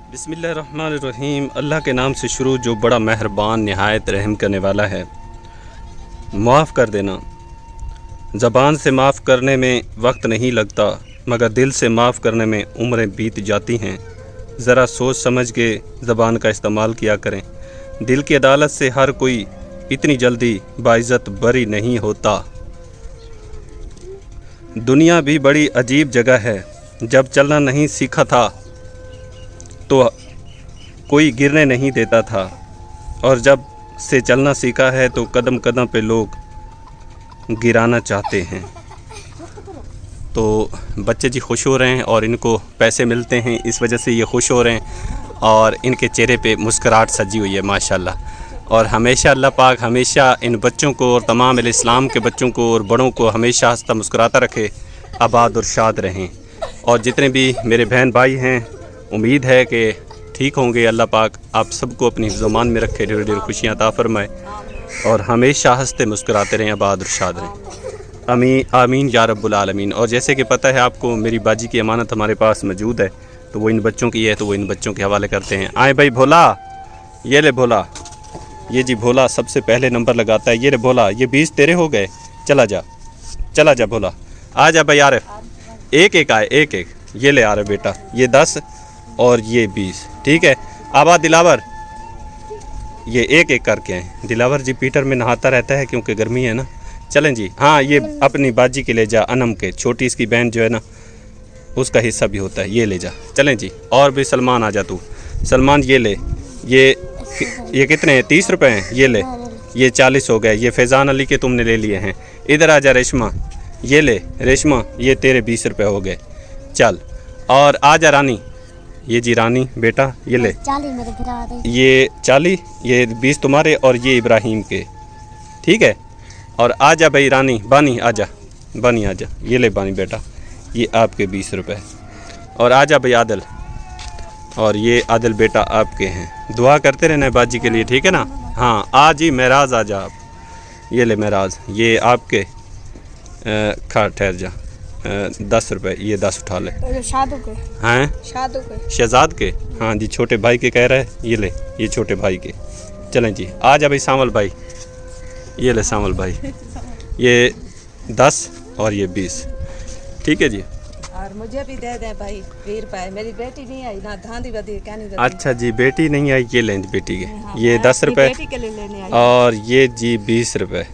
बिस्मिल्लाहिर्रहमानिर्रहीम। अल्लाह के नाम से शुरू जो बड़ा मेहरबान नहायत रहम करने वाला है। माफ़ कर देना। ज़बान से माफ़ करने में वक्त नहीं लगता, मगर दिल से माफ़ करने में उम्रें बीत जाती हैं। ज़रा सोच समझ के ज़बान का इस्तेमाल किया करें। दिल की अदालत से हर कोई इतनी जल्दी बाइज़्ज़त बरी नहीं होता। दुनिया भी बड़ी अजीब जगह है। जब चलना नहीं सीखा था तो कोई गिरने नहीं देता था, और जब से चलना सीखा है तो कदम कदम पे लोग गिराना चाहते हैं। तो बच्चे जी खुश हो रहे हैं और इनको पैसे मिलते हैं, इस वजह से ये खुश हो रहे हैं और इनके चेहरे पे मुस्कुराहट सजी हुई है माशाल्लाह। और हमेशा अल्लाह पाक हमेशा इन बच्चों को और तमाम इस्लाम के बच्चों को और बड़ों को हमेशा हंसता मुस्कुराता रखे, आबाद और शाद रहें। और जितने भी मेरे बहन भाई हैं, उम्मीद है कि ठीक होंगे। अल्लाह पाक आप सबको अपनी ज़ुबान में रखे, ढेर ढेर खुशियाँ अता फरमाए और हमेशा हंसते मुस्कुराते रहें, आबाद और शाद रहें। आमीन आमीन या रब्बुल आलमीन। और जैसे कि पता है आपको, मेरी बाजी की अमानत हमारे पास मौजूद है, तो वो इन बच्चों की है, तो वो इन बच्चों के हवाले करते हैं। आए भाई भोला, ये ले भोला, ये जी भोला सबसे पहले नंबर लगाता है। ये ले भोला, ये 20 तेरे हो गए, चला जा भोला, आ जा भाई आरिफ, एक एक आए, एक एक। ये ले आ रहे बेटा, ये 10 और ये 20, ठीक है। आबाद दिलावर, ये एक एक करके आए। दिलावर जी पीटर में नहाता रहता है क्योंकि गर्मी है ना। चलें जी। हाँ, ये अपनी बाजी के ले जा, अनम के, छोटी इसकी बहन जो है ना, उसका हिस्सा भी होता है, ये ले जा। चलें जी। और भी सलमान आ जा तू, सलमान ये ले, ये कितने हैं? 30 रुपये हैं। ये ले, ये 40 हो गए। ये फैज़ान अली के तुमने ले लिए हैं। इधर आ जा रेशमा, ये ले रेशमा, ये तेरे 20 रुपये हो गए। चल, और आ जा रानी, ये जी रानी बेटा, ये ले, 40 मेरे भरा दे। ये 40, ये 20 तुम्हारे और ये इब्राहिम के, ठीक है। और आ जा भाई रानी, बानी आ जा, बानी आ जा, ये ले बानी बेटा, ये आपके 20 रुपये। और आ जा भाई आदिल, और ये आदिल बेटा आपके हैं। दुआ करते रहना बाजी के लिए, ठीक है ना। हाँ, आ जी महराज आ जा आप, ये ले महराज, ये आपके खा ठहर जा, 10 रुपये, ये 10 उठा ले। शादू के हैं? शादू के शहजाद के, हाँ जी, छोटे भाई के कह रहा है। ये ले, ये छोटे भाई के। चलें जी। आ जा भाई सामल भाई, ये ले सामल भाई, ये 10 और ये 20, ठीक है जी। और मुझे भी दे दें भाई 20 रुपये। मेरी बेटी नहीं आई ना, धांधी बदी क्या नहीं। अच्छा जी, बेटी नहीं आई, ये लें बेटी के। हाँ, ये 10 रुपये बेटी के लिए लेने आई। और ये जी 20 रुपये,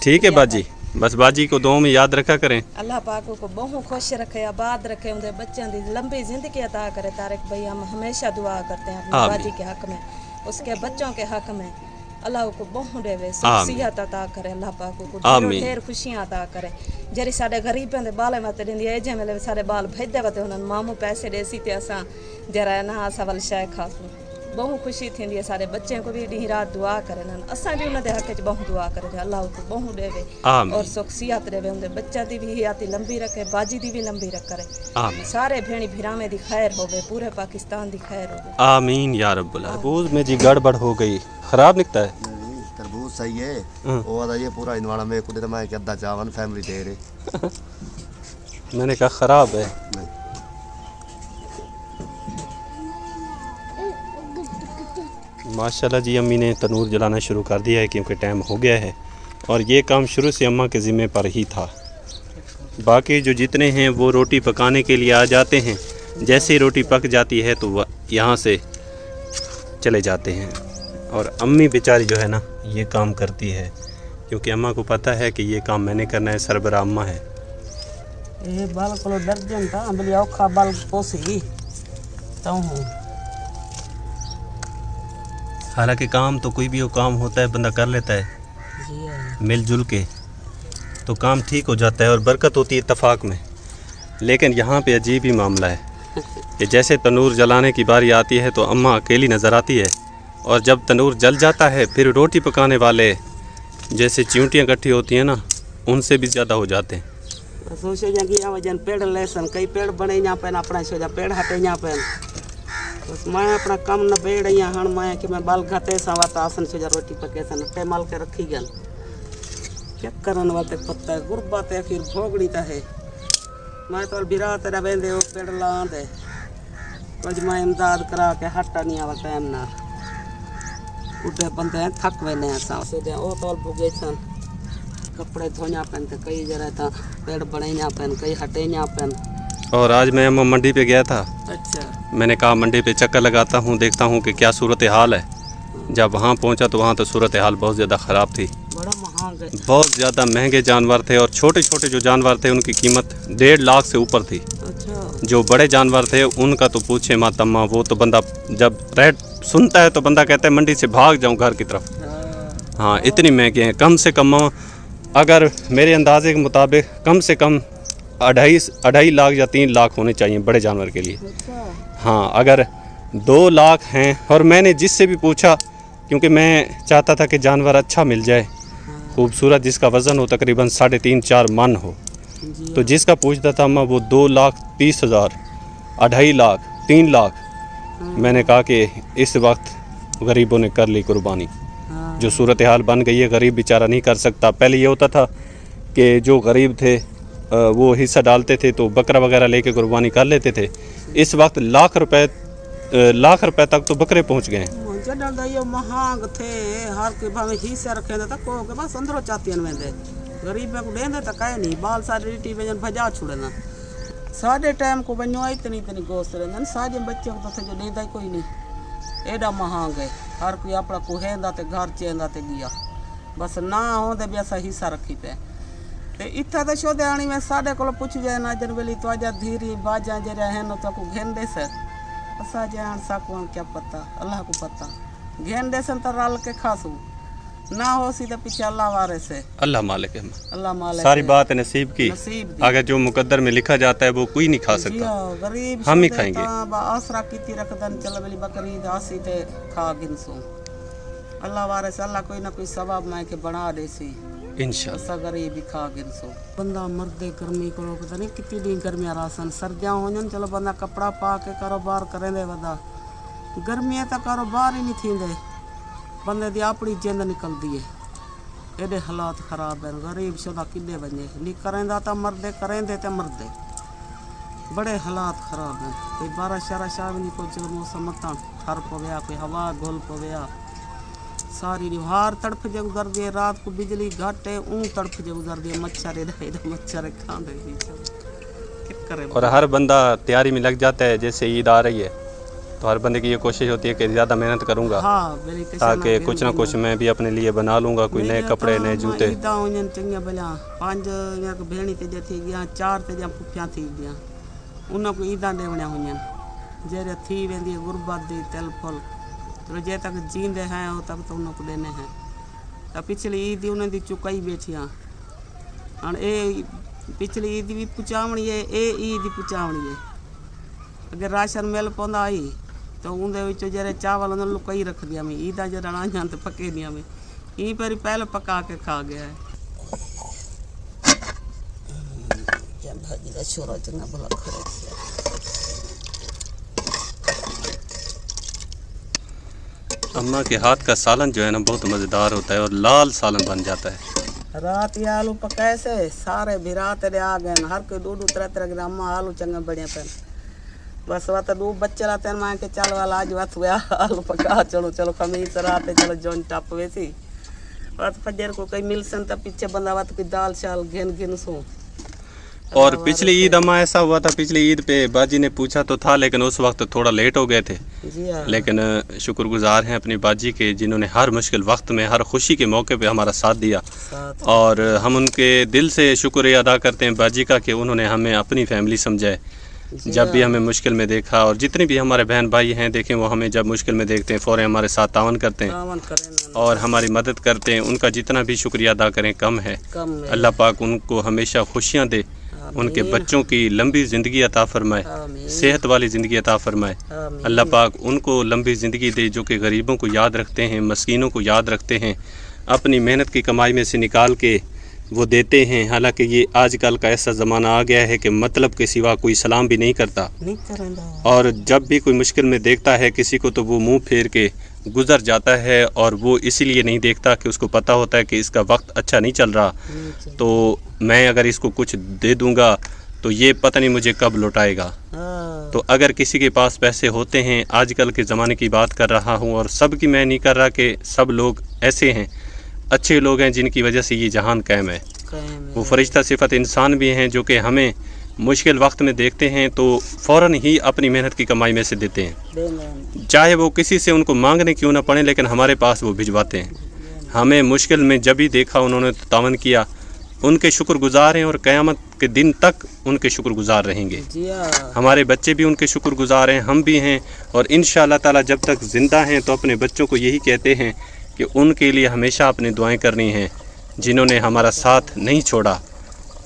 ठीक है बाजी। बस बाजी को दुआ में याद रखा करें। अल्लाह पाक को बहु खुश रखे, आबाद रखे, उनके बच्चों की लंबी जिंदगी अता करे। तारिक भाई हम हमेशा दुआ करते हैं अपनी बाजी के हक में, उसके बच्चों के हक में। अल्लाह को बहु देवे, सेहत अता करे। अल्लाह पाक को ढेर खुशियां अता करे। जरी साडे गरीबां दे बाले मत दिंदी है, जे मेले साडे बाल भेजदे वते उन्हनि मामू पैसे देसी ते असां जरा ना असां वल शइ खासूं। बहु खुशी थींदी है। सारे बच्चे को भी ॾींहुं राति दुआ करे, असां भी उनके हक च बहु दुआ करे। अल्लाह को बहु देवे और सुख सिहत देवे, उनके बच्चा दी भी हयाती लंबी रखे, बाजी दी भी लंबी रख करे। सारे भेणी भिरामे दी खैर होवे, पूरे पाकिस्तान दी खैर होवे। आमीन या रब्बुल आलमीन। तरबूज में जी गड़बड़ हो गई, खराब निकता है। तरबूज सही है, वो वाला ये पूरा इनवाड़ा में कुछ मैं कि अद्धा चावन फैमिली दे रहे। मैंने कहा खराब है। माशाल्लाह जी, अम्मी ने तनूर जलाना शुरू कर दिया है क्योंकि टाइम हो गया है, और ये काम शुरू से अम्मा के ज़िम्मे पर ही था। बाकी जो जितने हैं वो रोटी पकाने के लिए आ जाते हैं। जैसे ही रोटी पक जाती है तो वह यहाँ से चले जाते हैं। और अम्मी बेचारी जो है ना, ये काम करती है क्योंकि अम्मा को पता है कि ये काम मैंने करना है, सरबरा अम्मा है। ये बाल को दर्जन था बली औखा बाल पोसी तो हालांकि काम तो कोई भी वो काम होता है, बंदा कर लेता है मिलजुल के, तो काम ठीक हो जाता है और बरकत होती है इत्तेफाक में। लेकिन यहाँ पे अजीब ही मामला है कि जैसे तनूर जलाने की बारी आती है तो अम्मा अकेली नज़र आती है, और जब तनूर जल जाता है फिर रोटी पकाने वाले जैसे चिंटियाँ इकट्ठी होती हैं ना, उनसे भी ज़्यादा हो जाते हैं। सोचो कि वजन पेड़ लेसन कई पेड़ बने यहाँ पे अपना सोचा पेड़ हटे यहाँ पे, बस मैं अपना कम न बेड़ यहाँ हण मैं कि मैं बाल घाते सवाता आसन सोचा रोटी पके सन टे माल के रखी गल क्या करन वाते पत्ता गुरबाते फिर भोगड़ी ता है। मैं तो बिरा तेरा बेंदे वो पेड़ ला दे कुछ मैं इमदाद करा के हटा नहीं आवा टाइम ना उठे बनते हैं थक वेने असां सीधे ओ तौल पुगे सन कपड़े धोना पन ते कई जरा था पेड़ बड़ेना पन कई हटेना पन। और आज मैं मंडी पे गया था, अच्छा मैंने कहा मंडी पे चक्कर लगाता हूँ, देखता हूँ कि क्या सूरत हाल है। जब वहाँ पहुँचा तो वहाँ तो सूरत हाल बहुत ज़्यादा ख़राब थी, बड़ा महंग है। बहुत ज़्यादा महंगे जानवर थे और छोटे छोटे जो जानवर थे उनकी कीमत 1.5 लाख से ऊपर थी। अच्छा जो बड़े जानवर थे उनका तो पूछे मत अम्मा, वो तो बंदा जब रेट सुनता है तो बंदा कहता है मंडी से भाग जाऊँ घर की तरफ। हाँ इतनी महंगे हैं, कम से कम अगर मेरे अंदाजे के मुताबिक कम से कम 2.5 लाख या 3 लाख होने चाहिए बड़े जानवर के लिए। हाँ अगर 2 लाख हैं, और मैंने जिससे भी पूछा, क्योंकि मैं चाहता था कि जानवर अच्छा मिल जाए, खूबसूरत, जिसका वज़न हो तकरीबन 3.5-4 मन हो, तो जिसका पूछता था मैं वो 2,30,000, 2.5 लाख, 3 लाख। मैंने कहा कि इस वक्त गरीबों ने कर ली कुर्बानी। जो सूरत हाल बन गई है, गरीब बेचारा नहीं कर सकता। पहले ये होता था कि जो गरीब थे वो हिस्सा डालते थे तो बकरा वगैरह लेके कुर्बानी कर लेते थे। इस वक्त लाख रुपए तक तो बकरे पहुंच गए हैं। जॾहिं इहो महांग थे हर कोई भाਵੇਂ हिस्सा रखे त को के बस अंदरो चातियन वेंदे गरीब को देंदे त काहे नहीं बाल सारे रीटी वजन भजा छुड़ना साढ़े टाइम को बनो आई इतनी इतनी गोश्त रहंदन साजे बच्चे को तो जो देंदा कोई नहीं एडा महंग है। हर कोई अपना कुहेंदा ते घर चेंदा ते गया बस ना होंदे भी असा हिस्सा रखी पे ते इत्था ते शोदे आनी में साडे कोल पुछ जाए ना जन वेली तो आजा धीरी बाजा जरा है न तो को घेंदे से असा जान साकुन क्या पता अल्लाह को पता घेंदे सन त रल के खासू ना हो सीधा पीछे अल्लाह वारे से अल्लाह मालिक है, अल्लाह मालिक सारी बात है नसीब की। नसीब दी। अगर जो मुकद्दर में लिखा जाता है वो कोई नहीं खा सकता, गरीब हम ही खाएंगे। आसरा कीती रखदन चल वेली बकरी आसी ते खा गिनसू अल्लाह वारे से अल्लाह कोई ना कोई सवाब मैं के बना देसी इंशाअल्लाह। असा गरीब खा गिनसू बंदा मर्दे गर्मी को पता नहीं कितनी दी गर्मियां रासन सर्दियां होजन चलो बंदा कपड़ा पा के कारोबार करेंदे वदा गर्मियां ता कारोबार ही नहीं थींदे बंदे दी अपनी जिंद निकलदी है एडे हालात खराब हैं गरीब शुदा किडे बने नहीं करेंदा ता मर्दे करेंदे ते मर्दे बड़े हालात खराब हैं। कोई बारिश शाह भी नहीं कोई मौसम मत ठर पवया कोई हवा घोल पवया सारी निहार तड़फ जे गुजर दिए रात को बिजली घट है ऊँ तड़फ जे गुजर दिए मच्छर मच्छर खांदे क्या करे। और हर बंदा तैयारी में लग जाता है, जैसे ईद आ रही है तो हर बंदे की ये कोशिश होती है कि ज़्यादा मेहनत करूँगा ताकि कुछ ना कुछ मैं भी अपने लिए बना लूँगा, कोई नए कपड़े नए जूते। चंगिया भलिया 5 भेणी ते थी गया 4 ते पुफिया थी गया उनको ईदा देवणिया हुई जेरे थी वेंदी गुरबत दी तिल फुल तो जे तक जींदे हैं वो तक तो उनको देने हैं। तो पिछली ईद उन्हें दी चुकाई बैठिया हाँ ए पिछली ईद भी पुचावनी है ए ईद पुचावनी है अगर राशन मिल पौंदा आई तो उनके जरे चावल उन्होंने लुकाई रख दिया मैं ईदा जरा ना जान तो पके दिया मैं यहीं पर पहले पका के खा गया है। भाजी का छोरा चंगा भला खड़े अम्मा के हाथ का सालन जो है ना बहुत मज़ेदार होता है और लाल सालन बन जाता है। रात ये आलू पकाए से सारे भिराते दे आ गए हर कोई 2-3 ग्राम आलू चंगा बढ़िया पेन बस वह तो 2 बच्चे रहते हैं माँ के चल वाला आज वत हुआ आलू पका चलो चलो खमीस रात चलो जोन टप वैसी वत फजर को कहीं मिल सन तब पीछे बंदा वत की दाल शाल घिन सो। और पिछली ईद अम्मा ऐसा हुआ था, पिछली ईद पे बाजी ने पूछा तो था लेकिन उस वक्त थोड़ा लेट हो गए थे। लेकिन शुक्रगुजार हैं अपनी बाजी के जिन्होंने हर मुश्किल वक्त में हर खुशी के मौके पे हमारा साथ दिया और हम उनके दिल से शुक्रिया अदा करते हैं बाजी का कि उन्होंने हमें अपनी फैमिली समझाए। जब भी हमें मुश्किल में देखा और जितने भी हमारे बहन भाई हैं देखें वो हमें जब मुश्किल में देखते हैं फ़ौरन हमारे साथ तावन करते हैं और हमारी मदद करते हैं। उनका जितना भी शुक्रिया अदा करें कम है। अल्लाह पाक उनको हमेशा खुशियाँ दे, उनके बच्चों की लंबी ज़िंदगी अता फरमाए, सेहत वाली ज़िंदगी अता फरमाए। अल्लाह पाक उनको लंबी ज़िंदगी दे जो कि गरीबों को याद रखते हैं, मस्कीनों को याद रखते हैं, अपनी मेहनत की कमाई में से निकाल के वो देते हैं। हालांकि ये आजकल का ऐसा ज़माना आ गया है कि मतलब के सिवा कोई सलाम भी नहीं करता और जब भी कोई मुश्किल में देखता है किसी को तो वो मुंह फेर के गुज़र जाता है और वो इसीलिए नहीं देखता कि उसको पता होता है कि इसका वक्त अच्छा नहीं चल रहा तो मैं अगर इसको कुछ दे दूंगा تو ये पता नहीं मुझे कब लौटाएगा। हाँ, तो अगर किसी के पास पैसे होते हैं, आजकल के ज़माने की बात कर रहा हूँ और सब की मैं नहीं कर रहा कि सब लोग ऐसे हैं, अच्छे लोग हैं जिनकी वजह से ये जहान कायम है। वो फरिश्ता सिफत इंसान भी हैं जो कि हमें मुश्किल वक्त में देखते हैं तो फ़ौरन ही अपनी मेहनत की कमाई में से देते हैं, चाहे वो किसी से उनको मांगने क्यों ना पड़े, लेकिन हमारे पास वो भिजवाते हैं। हमें मुश्किल में जब भी देखा उन्होंने तो तावन किया, उनके शुक्रगुजार हैं और क़यामत के दिन तक उनके शुक्रगुजार रहेंगे। जी हाँ, हमारे बच्चे भी उनके शुक्रगुजार हैं, हम भी हैं, और इंशाअल्लाह ताला जब तक ज़िंदा हैं तो अपने बच्चों को यही कहते हैं कि उनके लिए हमेशा अपनी दुआएं करनी हैं, जिन्होंने हमारा साथ नहीं छोड़ा।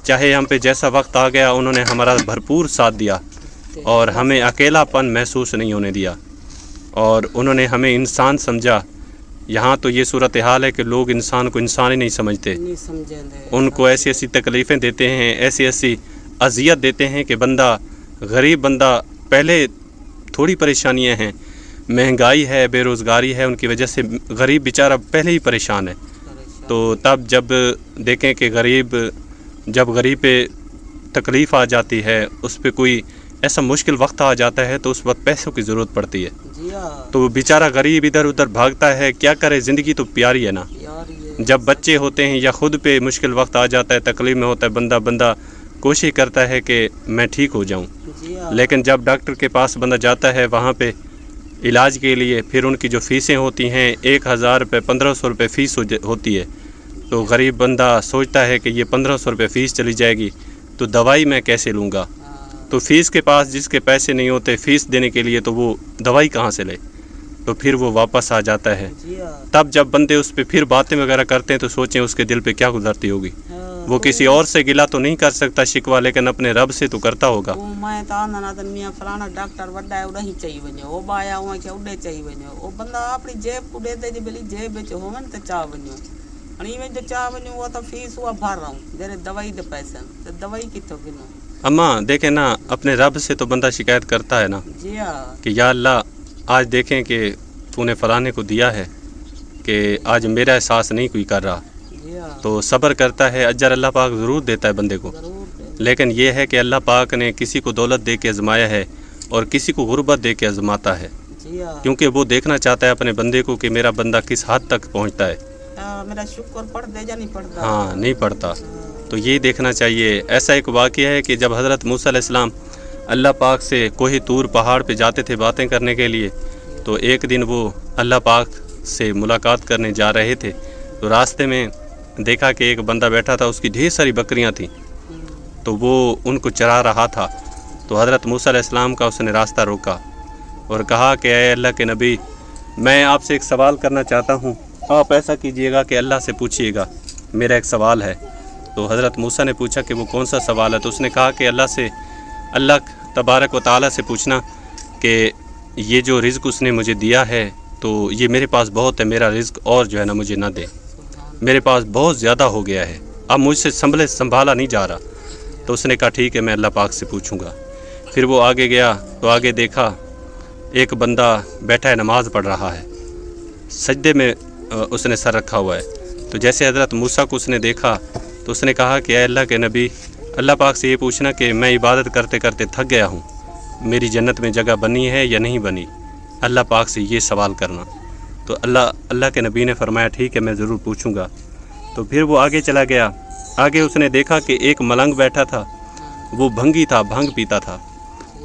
चाहे हम पे जैसा वक्त आ गया उन्होंने हमारा भरपूर साथ दिया और हमें अकेलापन महसूस नहीं होने दिया, और उन्होंने हमें इंसान समझा। यहाँ तो ये सूरत हाल है कि लोग इंसान को इंसान ही नहीं समझते, नहीं समझेंगे। उनको ऐसी ऐसी तकलीफ़ें देते हैं, ऐसी ऐसी अजियत देते हैं कि बंदा, गरीब बंदा, पहले थोड़ी परेशानियां हैं, महंगाई है, बेरोज़गारी है, उनकी वजह से गरीब बेचारा पहले ही परेशान है। तो तब जब देखें कि जब गरीब पे तकलीफ़ आ जाती है, उस पे कोई ऐसा मुश्किल वक्त आ जाता है तो उस वक्त पैसों की ज़रूरत पड़ती है। जी हाँ, तो बेचारा गरीब इधर उधर भागता है, क्या करे, ज़िंदगी तो प्यारी है ना। यार ये जब बच्चे होते हैं या खुद पे मुश्किल वक्त आ जाता है, तकलीफ में होता है, बंदा कोशिश करता है कि मैं ठीक हो जाऊं, जी हाँ, लेकिन जब डॉक्टर के पास बंदा जाता है वहाँ पे इलाज के लिए, फिर उनकी जो फ़ीसें होती हैं 1000 रुपये 1500 रुपये फ़ीस होती है, तो गरीब बंदा सोचता है कि ये 1500 रुपये फ़ीस चली जाएगी तो दवाई मैं कैसे लूँगा। तो फ़ीस के पास जिसके पैसे नहीं होते फ़ीस देने के लिए, तो वो दवाई कहाँ से ले, तो फिर वो वापस आ जाता है। जी हाँ, तब जब बंदे उस पर फिर बातें वगैरह करते हैं तो सोचें उसके दिल पे क्या गुजरती होगी। हाँ, वो किसी और से गिला तो नहीं कर सकता शिकवा, लेकिन अपने रब से तो करता होगा। वो मैं तो आंदा न मियाँ फलाना डॉक्टर वड्डा है उड़ा ही चाहिए वञो, वो बाया हुआ के उड़े चाहिए वञो, वो बंदा अपनी जेब को दे दे जी भली जेब विच होवन त चा वञो, हणी में जो चा वञो वो तो फीस हुआ भर रहा हूँ जरे दवाई दे पैसा, तो दवाई किथों गिनो। अम्मा देखें ना, अपने रब से तो बंदा शिकायत करता है ना जी हाँ, कि या अल्लाह आज देखें कि तूने फलाने को दिया है कि आज मेरा एहसास नहीं कोई कर रहा, जी हाँ, तो सब्र करता है, अजर अल्लाह पाक ज़रूर देता है बंदे को। जरूर दे। लेकिन ये है कि अल्लाह पाक ने किसी को दौलत दे के आजमाया है और किसी को गुर्बत दे के आजमाता है, जी हाँ, क्योंकि वो देखना चाहता है अपने बंदे को कि मेरा बंदा किस हद तक पहुंचता है। मेरा शुक्र पढ़ दे या नहीं पढ़ता। हाँ, नहीं पढ़ता, तो ये देखना चाहिए। ऐसा एक वाक़या है कि जब हज़रत मूसा अलैहिस्सलाम अल्लाह पाक से कोहे तूर पहाड़ पे जाते थे बातें करने के लिए, तो एक दिन वो अल्लाह पाक से मुलाकात करने जा रहे थे, तो रास्ते में देखा कि एक बंदा बैठा था, उसकी ढेर सारी बकरियां थीं, तो वो उनको चरा रहा था। तो हज़रत मूसा अलैहिस्सलाम का उसने रास्ता रोका और कहा कि ऐ अल्लाह के नबी, मैं आपसे एक सवाल करना चाहता हूँ, आप ऐसा कीजिएगा कि अल्लाह से पूछिएगा, मेरा एक सवाल है। तो हज़रत मूसा ने पूछा कि वो कौन सा सवाल है, तो उसने कहा कि अल्लाह तबारक व तआला से पूछना कि ये जो रिज़्क उसने मुझे दिया है तो ये मेरे पास बहुत है, मेरा रिज़्क और जो है ना मुझे ना दे, मेरे पास बहुत ज़्यादा हो गया है, अब मुझसे संभाला नहीं जा रहा। तो उसने कहा ठीक है, मैं अल्लाह पाक से पूछूंगा। फिर वो आगे गया तो आगे देखा एक बंदा बैठा है, नमाज़ पढ़ रहा है, सजदे में उसने सर रखा हुआ है। तो जैसे हज़रत मूसा को उसने देखा तो उसने कहा कि ऐ अल्लाह के नबी, अल्लाह पाक से ये पूछना कि मैं इबादत करते करते थक गया हूँ, मेरी जन्नत में जगह बनी है या नहीं बनी, अल्लाह पाक से ये सवाल करना। तो अल्लाह के नबी ने फरमाया ठीक है, मैं ज़रूर पूछूंगा। तो फिर वो आगे चला गया, आगे उसने देखा कि एक मलंग बैठा था, वो भंगी था, भंग पीता था।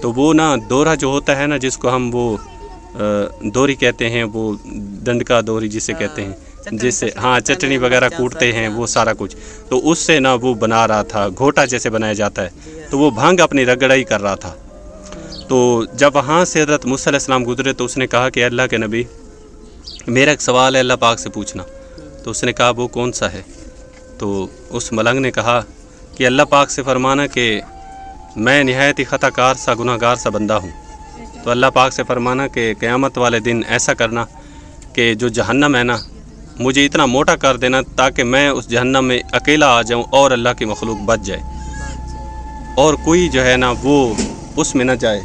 तो वो ना दोरा जो होता है ना, जिसको हम वो दोरी कहते हैं, वो डंडका दोरी जिसे कहते हैं, जिससे हाँ चटनी वगैरह कूटते हैं, वो सारा कुछ, तो उससे ना वो बना रहा था, घोटा जैसे बनाया जाता है, तो वो भांग अपनी रगड़ाई कर रहा था। तो जब वहाँ से हज़रत मूसा अलैहिस्सलाम गुजरे तो उसने कहा कि अल्लाह के नबी, मेरा एक सवाल है, अल्लाह पाक से पूछना। तो उसने कहा वो कौन सा है? तो उस मलंग ने कहा कि अल्लाह पाक से फरमाना कि मैं निहायत ही ख़ताकार सा, गुनाहगार सा बंदा हूँ। तो अल्लाह पाक से फरमाना कि क़यामत वाले दिन ऐसा करना कि जो जहन्नम है ना, मुझे इतना मोटा कर देना ताकि मैं उस जहन्नम में अकेला आ जाऊँ और अल्लाह की मखलूक बच जाए, और कोई जो है ना वो उसमें ना जाए,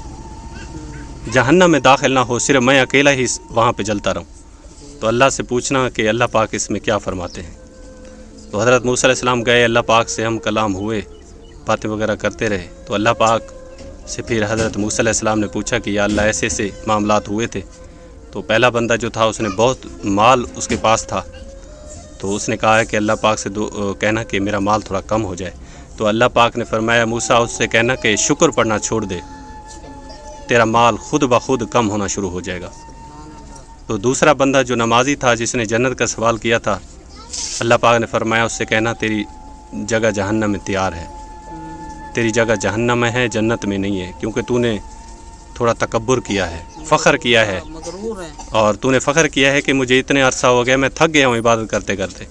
जहन्नम में दाखिल ना हो, सिर्फ मैं अकेला ही वहाँ पे जलता रहूँ। तो अल्लाह से पूछना कि अल्लाह पाक इसमें क्या फ़रमाते हैं। तो हज़रत मूसा अलैहिस्सलाम गए, अल्लाह पाक से हम कलाम हुए, बातें वगैरह करते रहे। तो अल्लाह पाक से फिर हज़रत मूसा अलैहिस्सलाम ने पूछा कि या अल्लाह ऐसे ऐसे मामलात हुए थे। तो पहला बंदा जो था उसने बहुत माल उसके पास था, तो उसने कहा है कि अल्लाह पाक से कहना कि मेरा माल थोड़ा कम हो जाए। तो अल्लाह पाक ने फरमाया मूसा उससे कहना कि शुक्र पढ़ना छोड़ दे, तेरा माल खुद ब खुद कम होना शुरू हो जाएगा। तो दूसरा बंदा जो नमाजी था जिसने जन्नत का सवाल किया था, अल्लाह पाक ने फरमाया उससे कहना तेरी जगह जहन्नम में तैयार है, तेरी जगह जहन्नम में है, जन्नत में नहीं है, क्योंकि तूने थोड़ा तकब्बुर किया है, फ़ख्र किया है, मगरूर है। और तूने फ़ख्र किया है कि मुझे इतने अरसा हो गया, मैं थक गया हूँ इबादत करते करते,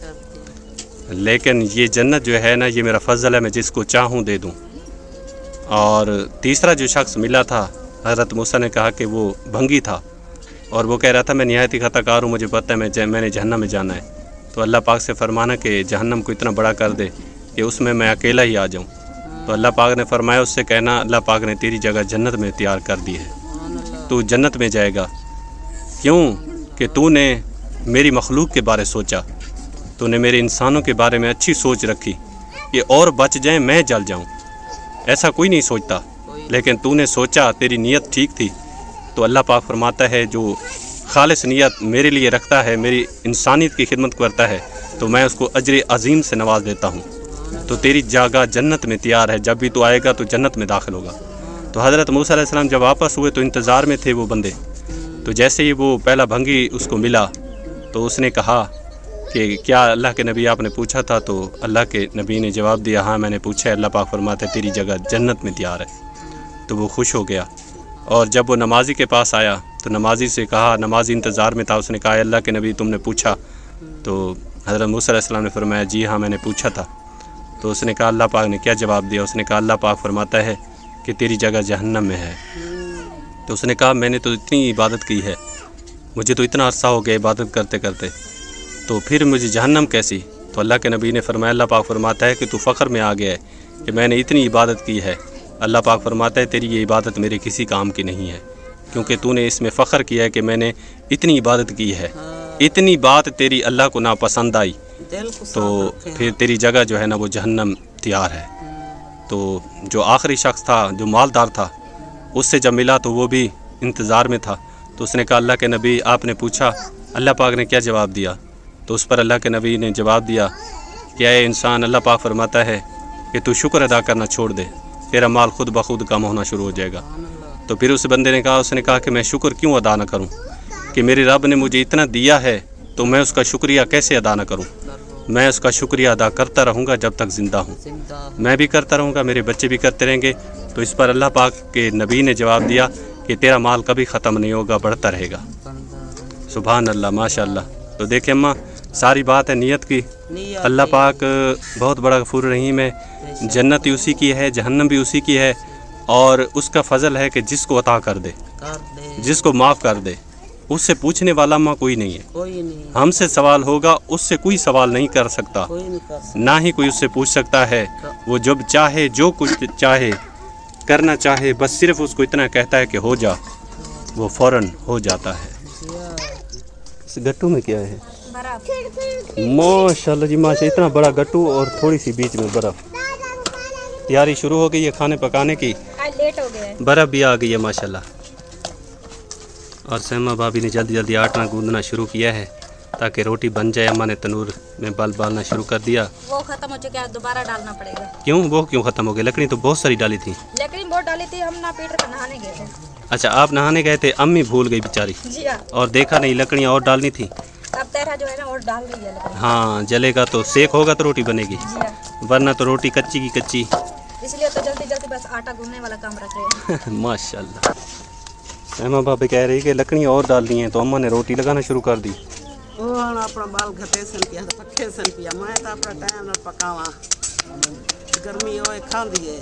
लेकिन ये जन्नत जो है ना ये मेरा फ़ज़ल है, मैं जिसको चाहूँ दे दूँ। और तीसरा जो शख्स मिला था, हज़रत मूसा ने कहा कि वो भंगी था और वो कह रहा था मैं निहायत ही ख़ताकार हूँ, मुझे पता है मैंने जहन्नम में जाना है। तो अल्लाह पाक से फरमाना कि जहन्नम को इतना बड़ा कर दे कि उसमें मैं अकेला ही आ जाऊँ। तो अल्लाह पाक ने फरमाया उससे कहना अल्लाह पाक ने तेरी जगह जन्नत में तैयार कर दी है, तू जन्नत में जाएगा। क्यों कि तूने मेरी मखलूक के बारे सोचा, तूने मेरे इंसानों के बारे में अच्छी सोच रखी कि और बच जाएं मैं जल जाऊं। ऐसा कोई नहीं सोचता, लेकिन तूने सोचा, तेरी नीयत ठीक थी। तो अल्लाह पाक फरमाता है जो खालिस नीयत मेरे लिए रखता है, मेरी इंसानियत की खिदमत करता है, तो मैं उसको अजर अजीम से नवाज देता हूँ। तो तेरी जगह जन्नत में तैयार है, जब भी तू आएगा तो जन्नत में दाखिल होगा। तो हज़रत मूसा अलैहिस्सलाम जब वापस हुए तो इंतज़ार में थे वो बंदे। तो जैसे ही वो पहला भंगी उसको मिला तो उसने कहा कि क्या अल्लाह के नबी आपने पूछा था? तो अल्लाह के नबी ने जवाब दिया हाँ मैंने पूछा है। अल्लाह पाक फरमाते तेरी जगह जन्नत में तैयार है। तो वो खुश हो गया। और जब वो नमाजी के पास आया तो नमाजी से कहा, नमाजी इंतज़ार में था, उसने कहा अल्लाह के नबी तुमने पूछा? तो हज़रत मूसा अलैहिस्सलाम ने फरमाया जी हाँ मैंने पूछा था। तो उसने कहा अल्लाह पाक ने क्या जवाब दिया? उसने कहा अल्लाह पाक फरमाता है कि तेरी जगह जहन्नम में है। तो उसने कहा मैंने तो इतनी इबादत की है, मुझे तो इतना अरसा हो गया इबादत करते करते, तो फिर मुझे जहन्नम कैसी? तो अल्लाह के नबी ने फरमाया अल्लाह पाक फरमाता है कि तू फ़ख्र में आ गया है कि मैंने इतनी इबादत की है। अल्लाह पाक फरमाता है तेरी ये इबादत मेरे किसी काम की नहीं है, क्योंकि तूने इसमें फ़ख्र किया है कि मैंने इतनी इबादत की है। इतनी बात तेरी अल्लाह को नापसंद आई तो फिर तेरी जगह जो है ना वो जहन्नम तैयार है। तो जो आखिरी शख्स था जो मालदार था उससे जब मिला तो वो भी इंतज़ार में था। तो उसने कहा अल्लाह के नबी आपने पूछा? अल्लाह पाक ने क्या जवाब दिया? तो उस पर अल्लाह के नबी ने जवाब दिया कि ऐ इंसान, अल्लाह पाक फरमाता है कि तू शुक्र अदा करना छोड़ दे, तेरा माल खुद ब खुद कम होना शुरू हो जाएगा। तो फिर उस बंदे ने कहा, उसने कहा कि मैं शुक्र क्यों अदा न करूं कि मेरे रब ने मुझे इतना दिया है तो मैं उसका शुक्रिया कैसे अदा न करूं? मैं उसका शुक्रिया अदा करता रहूँगा जब तक ज़िंदा हूँ, मैं भी करता रहूँगा, मेरे बच्चे भी करते रहेंगे। तो इस पर अल्लाह पाक के नबी ने जवाब दिया कि तेरा माल कभी ख़त्म नहीं होगा, बढ़ता रहेगा। सुभान अल्लाह, माशाअल्लाह। तो देखें अम्मा, सारी बात है नीयत की। अल्लाह पाक बहुत बड़ा गफूर रहीम है, जन्नत ही उसी की है, जहन्नम भी उसी की है, और उसका फ़ज़ल है कि जिसको अता कर दे, जिसको माफ़ कर दे। उससे पूछने वाला माँ कोई नहीं है, कोई नहीं, हमसे सवाल होगा, उससे कोई सवाल नहीं कर सकता, कोई नहीं कर सकता। ना ही कोई उससे पूछ सकता है। वो जब चाहे, जो कुछ चाहे करना चाहे, बस सिर्फ उसको इतना कहता है कि हो जा, वो फ़ौरन हो जाता है। इस गट्टू में क्या है? माशाल्लाह जी माशाल्लाह, इतना बड़ा गट्टू और थोड़ी सी बीच में बर्फ़। तैयारी शुरू हो गई है खाने पकाने की, लेट हो गए। बर्फ़ भी आ गई है माशाल्लाह। और सहमा भाभी ने जल्दी जल्दी आटा गूंदना शुरू किया है ताकि रोटी बन जाए। अम्मा ने तनूर में बल बालना शुरू कर दिया। वो खत्म हो चुका है, दोबारा डालना पड़ेगा। क्यों? वो क्यों ख़त्म हो गई? लकड़ी तो बहुत सारी डाली थी। लकड़ी बहुत डाली थी, हम ना पीटर पर नहाने गए थे। अच्छा, आप नहाने गए थे, अम्मी भूल गई बेचारी जी हाँ, और देखा नहीं लकड़ियाँ और डालनी थी। अब तेरा जो है ना और डाल रही है लकड़ी। हाँ, जलेगा तो सेक होगा तो रोटी बनेगी, जी हाँ, वरना तो रोटी कच्ची की कच्ची। इसलिए तो जल्दी जल्दी बस आटा गूंदने वाला काम रख रहे हैं। माशाल्लाह। अम्मा भाभी कह रही कि लकड़ियाँ और डालनी हैं, तो अम्मा ने रोटी लगाना शुरू कर दी। वो हण अपना बाल घटे सन पिया पखे सन पिया, मैं तो अपना टाइम न पकावा, गर्मी होए खांदी है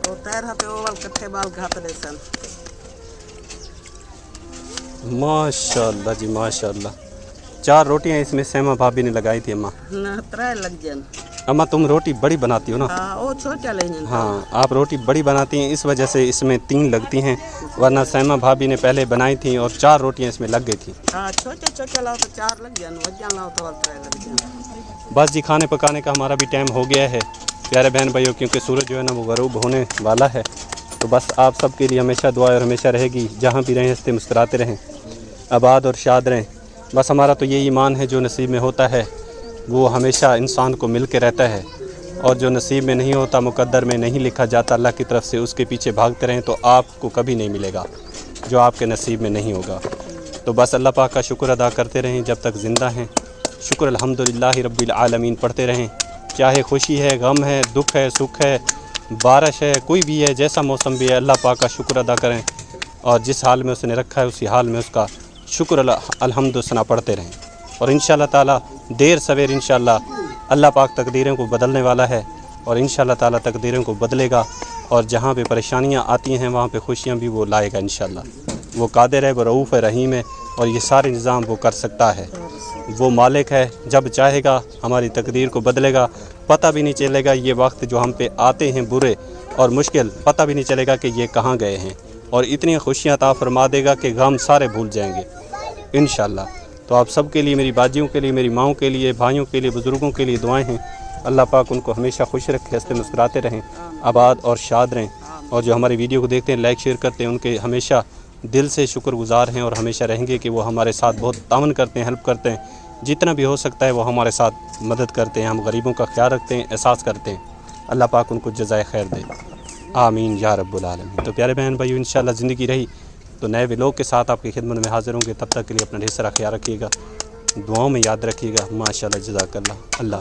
और तैर हते ओवल कट्ठे बाल घात दे सन। माशाल्लाह जी माशाल्लाह। 4 रोटियां इसमें सहमा भाभी ने लगाई थी अम्मा। न त्रै लग जन। अम्मा तुम रोटी बड़ी बनाती हो ना? हाँ, वो छोटा ले जन। हाँ, आप रोटी बड़ी बनाती हैं, इस वजह से इसमें 3 लगती हैं, वरना सहमा भाभी ने पहले बनाई थी और 4 रोटियां इसमें लग गई थी। हाँ, छोटे छोटे लाओ तो 4 लग जन, वजन लाओ तो 3 लग जन। बस जी, खाने पकाने का हमारा भी टाइम हो गया है। प्यारे बहन भाइयों, क्योंकि सूरज जो है ना वो ग़रूब होने वाला है, तो बस आप सब के लिए हमेशा दुआ और हमेशा रहेगी, जहाँ भी रहें हंसते मुस्कुराते रहें, आबाद और शाद रहें। बस हमारा तो ये ईमान है, जो नसीब में होता है वो हमेशा इंसान को मिल के रहता है, और जो नसीब में नहीं होता, मुक़द्दर में नहीं लिखा जाता अल्लाह की तरफ से, उसके पीछे भागते रहें तो आपको कभी नहीं मिलेगा जो आपके नसीब में नहीं होगा। तो बस अल्लाह पाक का शुक्र अदा करते रहें जब तक ज़िंदा हैं। शुक्र अल्हम्दुलिल्लाहि रब्बिल आलमीन पढ़ते रहें, चाहे खुशी है, गम है, दुख है, सुख है, बारिश है, कोई भी है, जैसा मौसम भी है, अल्लाह पाक का शुक्र अदा करें, और जिस हाल में उसने रखा है उसी हाल में उसका शुक्र अल्हम्दुलिल्लाह पढ़ते रहें। और इंशाअल्लाह ताला देर सवेर इंशाअल्लाह अल्लाह पाक तकदीरों को बदलने वाला है, और इंशाअल्लाह ताला तकदीरों को बदलेगा, और जहाँ पे परेशानियाँ आती हैं वहाँ पे खुशियाँ भी वो लाएगा इंशाअल्लाह। वो कादिर है, वो रऊफ़ है, रहीम है, और ये सारे निज़ाम वो कर सकता है। वो मालिक है, जब चाहेगा हमारी तकदीर को बदलेगा। पता भी नहीं चलेगा ये वक्त जो हम पे आते हैं बुरे और मुश्किल, पता भी नहीं चलेगा कि ये कहाँ गए हैं, और इतनी खुशियाँ अता फरमा देगा कि गम सारे भूल जाएंगे इंशाअल्लाह। तो आप सब के लिए, मेरी बाजियों के लिए, मेरी माँओं के लिए, भाइयों के लिए, बुज़ुर्गों के लिए दुआएं हैं। अल्लाह पाक उनको हमेशा खुश रखे, हंसते मुस्कुराते रहें, आबाद और शाद रहें। और जो हमारी वीडियो को देखते हैं, लाइक शेयर करते हैं, उनके हमेशा दिल से शुक्रगुजार हैं और हमेशा रहेंगे कि वो हमारे साथ बहुत तावन करते हैं, हेल्प करते हैं, जितना भी हो सकता है वो हमारे साथ मदद करते हैं, हम गरीबों का ख्याल रखते हैं, एहसास करते हैं। अल्लाह पाक उनको जज़ाए खैर दे, आमीन या रब्बुल आलमीन। तो प्यारे बहन भाइयों, इंशाअल्लाह ज़िंदगी रही तो नए व्लॉग के साथ आपकी खिदमत में हाज़िर होंगे। तब तक के लिए अपना ढेर सारा ख्याल रखिएगा, दुआओं में याद रखिएगा। माशाअल्लाह, जज़ाकल्लाह। अल्लाह